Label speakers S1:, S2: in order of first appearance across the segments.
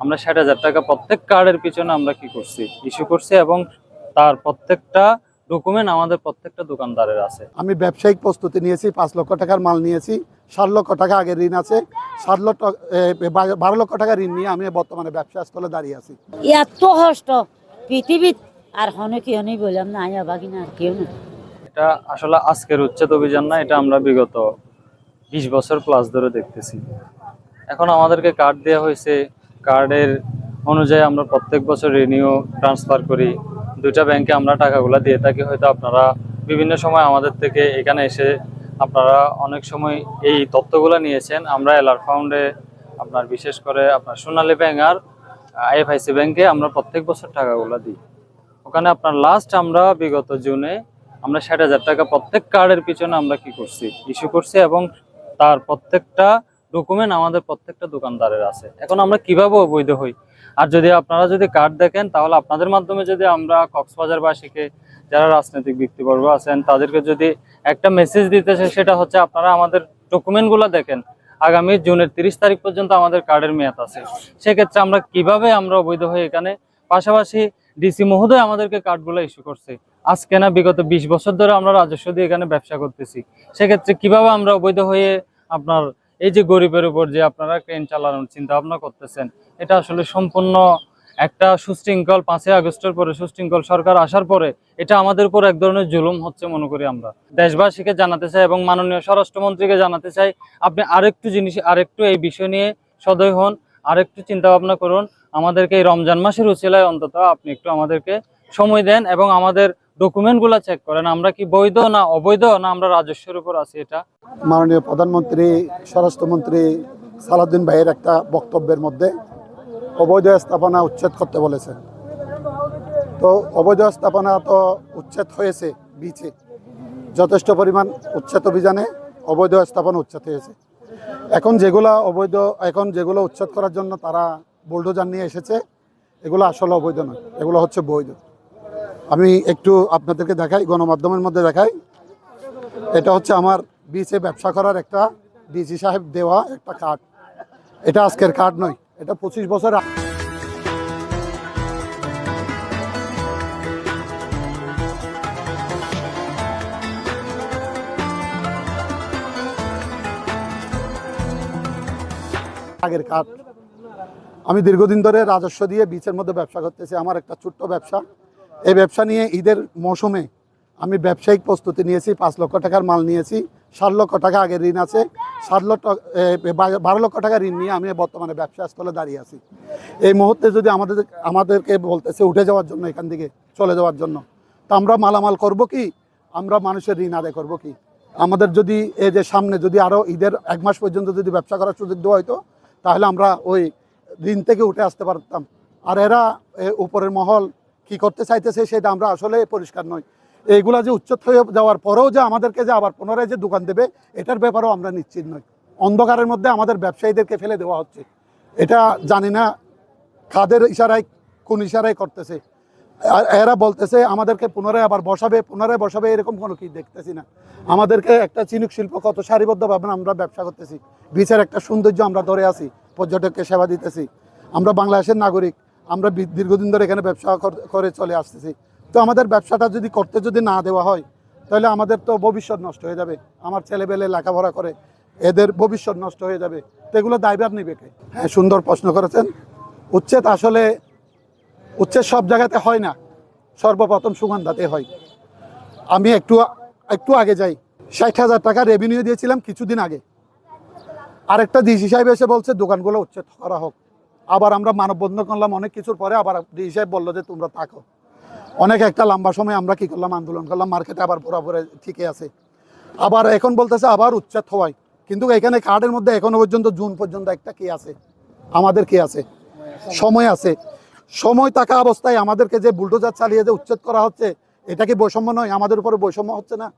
S1: আমরা ৬০,০০০ টাকা প্রত্যেক কার্ডের পিছনে আমরা কি করছি, ইস্যু করছি, এবং তার প্রত্যেকটা ডকুমেন্ট আমাদের প্রত্যেকটা দোকানদারের আছে।
S2: আমি ব্যবসায়িক প্রস্তুতি নিয়েছি, ৫ লক্ষ টাকার মাল নিয়েছি, ৭ লক্ষ টাকা আগে ঋণ আছে, ১২ লক্ষ টাকা ঋণ নিয়ে আমি বর্তমানে ব্যবসা স্থলে দাঁড়িয়ে আছি।
S3: এত কষ্ট পৃথিবীত আর হনে কি হনে বললাম না আয়া বাকি না আর কেউ না।
S1: এটা আসলে আজকের উচ্ছেদ অভিযান না, এটা আমরা বিগত ২০ বছর প্লাস ধরে দেখতেছি। এখন আমাদেরকে কার্ড দেওয়া হয়েছে, কার্ডের অনুযায়ী আমরা প্রত্যেক বছর রিনিউ ট্রান্সফার করি, 2টা ব্যাংকে আমরা টাকাগুলো দিয়ে থাকি। হয়তো আপনারা বিভিন্ন সময় আমাদের থেকে এখানে এসে আপনারা অনেক সময় এই তথ্যগুলো নিয়েছেন। আমরা এলআর ফাউন্ডে আপনার বিশেষ করে আপনার সোনালী ব্যাংক আর আইএফআইসি ব্যাংকে আমরা প্রত্যেক বছর টাকাগুলো দিই। ওখানে আপনার লাস্ট আমরা বিগত জুনে আমরা ৬০,০০০ টাকা প্রত্যেক কার্ডের পিছনে আমরা কি করছি, ইস্যু করছি, এবং তার প্রত্যেকটা ডকুমেন্ট আমাদের প্রত্যেকটা দোকানদারের আছে। এখন আমরা কিভাবে অবৈধ হই? আর যদি আপনারা যদি কার্ড দেখেন, তাহলে আপনাদের মাধ্যমে যদি আমরা কক্সবাজারবাসীকে, যারা রাজনৈতিক ব্যক্তিবর্গ আছেন, তাদেরকে যদি একটা মেসেজ দিতে চাই, সেটা হচ্ছে আপনারা আমাদের ডকুমেন্টগুলো দেখেন। আগামী জুনের 30 তারিখ পর্যন্ত আমাদের কার্ডের মেয়াদ আছে। সেক্ষেত্রে আমরা কিভাবে আমরা অবৈধ হই এখানে? পাশাপাশি ডিসি মহোদয় আমাদেরকে কার্ডগুলো ইস্যু করছে, আজকে না বিগত 20 বছর ধরে আমরা রাজস্ব দিয়ে এখানে ব্যবসা করতেছি। সেক্ষেত্রে কিভাবে আমরা অবৈধ হয়ে আপনার এই যে গরিবের উপর যে আপনারা ট্রেন চালানোর চিন্তা ভাবনা করতেছেন, এটা আসলে সম্পূর্ণ একটা সুশৃঙ্খল 5ই আগস্টের পরে সুশৃঙ্খল সরকার আসার পরে এটা আমাদের উপর এক ধরনের জুলুম হচ্ছে মনে করি আমরা। দেশবাসীকে জানাতে চাই এবং মাননীয় স্বরাষ্ট্রমন্ত্রীকে জানাতে চাই, আপনি আরেকটু এই বিষয় নিয়ে সদয় হন, আরেকটু চিন্তা ভাবনা করুন। আমাদেরকে এই রমজান মাসের উছিলায় অন্তত আপনি একটু আমাদেরকে সময় দেন এবং আমাদের ডকুমেন্টগুলো চেক করেন, আমরা কি বৈধ না অবৈধ, না আমরা রাজস্বের উপর আছি। এটা
S2: মাননীয় প্রধানমন্ত্রী, স্বরাষ্ট্রমন্ত্রী সালাউদ্দিন ভাইয়ের একটা বক্তব্যের মধ্যে অবৈধ স্থাপনা উচ্ছেদ করতে বলেছেন। তো অবৈধ স্থাপনা তো উচ্ছেদ হয়েছে, বিচে যথেষ্ট পরিমাণ উচ্ছেদ অভিযানে অবৈধ স্থাপনা উচ্ছেদ হয়েছে। এখন যেগুলো উচ্ছেদ করার জন্য তারা বুলডোজার নিয়ে এসেছে, এগুলো আসলে অবৈধ নয়, এগুলো হচ্ছে বৈধ। আমি একটু আপনাদেরকে দেখাই, গণমাধ্যমের মধ্যে দেখাই। এটা হচ্ছে আমার বিচে ব্যবসা করার একটা ডিসি সাহেব দেওয়া একটা কার্ড। এটা আজকের কার্ড নয়, এটা 25 বছর আগের কার্ড। আমি দীর্ঘদিন ধরে রাজস্ব দিয়ে বিচের মধ্যে ব্যবসা করতেছি, আমার একটা ছোট্ট ব্যবসা। এই ব্যবসা নিয়ে ঈদের মৌসুমে আমি ব্যবসায়িক প্রস্তুতি নিয়েছি, 5 লক্ষ টাকার মাল নিয়েছি, 7 লক্ষ টাকা আগে ঋণ আছে, 12 লক্ষ টাকা ঋণ নিয়ে আমি বর্তমানে ব্যবসা স্থলে দাঁড়িয়ে আছি। এই মুহূর্তে যদি আমাদেরকে বলতেছে উঠে যাওয়ার জন্য, এখান থেকে চলে যাওয়ার জন্য, তা আমরা মালামাল করব কি? আমরা মানুষের ঋণ আদায় করব কি? আমাদের যদি এই যে সামনে যদি আরও ঈদের 1 মাস পর্যন্ত যদি ব্যবসা করার সুযোগ দেওয়া হয়তো, তাহলে আমরা ওই ঋণ থেকে উঠে আসতে পারতাম। আর এরা উপরের মহল কি করতে চাইতেছে সেটা আমরা আসলে পরিষ্কার নয়। এইগুলা যে উচ্ছেদ হয়ে যাওয়ার পরেও যে আমাদেরকে যে আবার পুনরায় যে দোকান দেবে, এটার ব্যাপারেও আমরা নিশ্চিত নই। অন্ধকারের মধ্যে আমাদের ব্যবসায়ীদেরকে ফেলে দেওয়া হচ্ছে। এটা জানি না কাদের ইশারায়, কোন ইশারায় করতেছে। এরা বলতেছে আমাদেরকে পুনরায় বসাবে, এরকম কোনো কি দেখতেছি না। আমাদেরকে একটা চিনুক শিল্প কত সারিবদ্ধভাবে আমরা ব্যবসা করতেছি, বিচের একটা সৌন্দর্য আমরা ধরে আছি, পর্যটককে সেবা দিতেছি। আমরা বাংলাদেশের নাগরিক, আমরা দীর্ঘদিন ধরে এখানে ব্যবসা করে চলে আসতেছি। তো আমাদের ব্যবসাটা যদি না দেওয়া হয়, তাহলে আমাদের তো ভবিষ্যৎ নষ্ট হয়ে যাবে। আমার ছেলেবেলে লেখাপড়া করে, এদের ভবিষ্যৎ নষ্ট হয়ে যাবে। তো এগুলো দায়ভার নিবে কে? হ্যাঁ, সুন্দর প্রশ্ন করেছেন। উচ্ছেদ সব জায়গাতে হয় না, সর্বপ্রথম সুগন্ধাতে হয়। আমি একটু আগে যাই, 60,000 টাকা রেভিনিউ দিয়েছিলাম কিছুদিন আগে। আরেকটা ডিসি সাহেব এসে বলছে দোকানগুলো উচ্ছেদ করা হোক। আবার আমরা মানববন্ধন করলাম, অনেক কিছুর পরে আবার ডিসি সাহেব বললো যে তোমরা থাকো। অনেক একটা লম্বা সময় আমরা কি করলাম, আন্দোলন করলাম, মার্কেটে আবার পুরোপুরি ঠিকই আছে। আবার এখন বলতেছে আবার উচ্ছেদ হওয়ায়, কিন্তু এখানে কার্ডের মধ্যে এখনো পর্যন্ত জুন পর্যন্ত একটা কি আছে, আমাদের কি আছে, সময় আছে। সময় থাকা অবস্থায় আমাদেরকে যে বুলডোজার চালিয়ে যে উচ্ছেদ করা হচ্ছে, এটা কি বৈষম্য নয়? আমাদের উপরে বৈষম্য হচ্ছে না?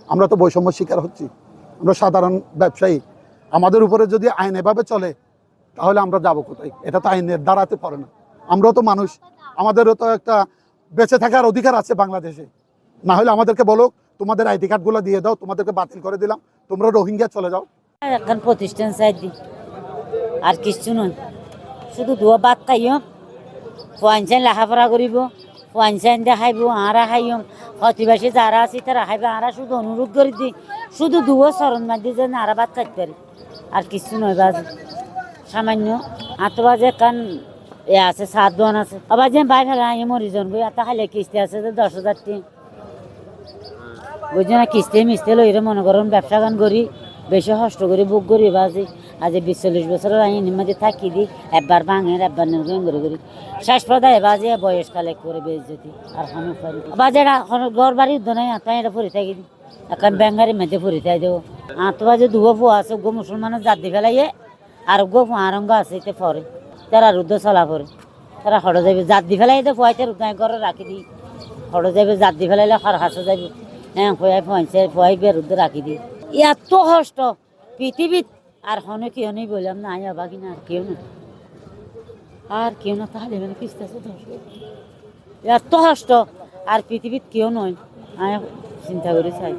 S2: আমরা তো বৈষম্য শিকার হচ্ছি, আমরা সাধারণ ব্যবসায়ী। আমাদের উপরে যদি আইন এভাবে চলে, তাহলে আমরা যাবো কোথায়? এটা তো আইনের দ্বারাতে পারে না। আমরাও তো মানুষ, আমাদেরও তো একটা বেঁচে থাকার অধিকার আছে বাংলাদেশে। না হলে আমাদেরকে বলো তোমাদের আইডি কার্ডগুলো দিয়ে দাও, তোমাদেরকে বাতিল করে দিলাম, তোমরা রোহিঙ্গা চলে যাও।
S3: এখন প্রতিষ্ঠান চাই দি আর কিছু নয়, শুধু দুয়া ভাত খাইম পঞ্চান লেখাপড়া করিব পঞ্চান দেখাইব আরা খাইম প্রতিবাসী যারা আছে তারা খাইব আরা শুধু অনুরোধ করে দিই শুধু দুয়া চরণ মাঝে যেন আরা ভাত খাইতে পারি আর কিছু নয় বাজে সামান্য আতবাজে কান এ আছে 7 দোয়ান আছে আবার যে বাই ফেলা আই মরিজন বই আতা খাইলে কিস্তি আছে যে 10,000 টি বুঝছে না কিস্তি মিস্তি লইরে মনে করেন ব্যবসা গান করি বেশি কষ্ট করি বুক করি বাজি আজ 20-40 বছরের আইনের মধ্যে থাকি দি একবার ভাঙের একবার নির্গণ করে করি শেষ পর্যায়ে বাজে বয়সকালে করে বেশ যদি আর কোনো পারি বাজেরা ঘর বাড়ি উদ্য নাই আত্মা এটা পরি থাকি দি এখন ব্যাঙ্গারি মধ্যে পরি থাই দেবো আত্মবাজে দুগো ফো আছে গো মুসলমানের জাত দি ফেলাইয়ে আর গো আরঙ্গ আছে এতে পরে তারা রুদ্ধ চলা পরে তারা হড় যাবে জাত দি ফেলাই তো ফুয়াইতে রুদ্দায় ঘরে রাখি দি হড় যাবে জাত দি ফেলাইলে খর হাসো যাবে হ্যাঁ ফুয়াই ফুয়াইছে ফুয়াই বেরুদ্ধ রাখি দি এত কষ্ট পৃথিবীত আর হনে কেউ নেই বললাম না আয়া বাকি না আর কেউ না তাহলে মানে কিস্তি আছে এত কষ্ট আর পৃথিবীত কেউ নয় আয়া চিন্তা করে চাই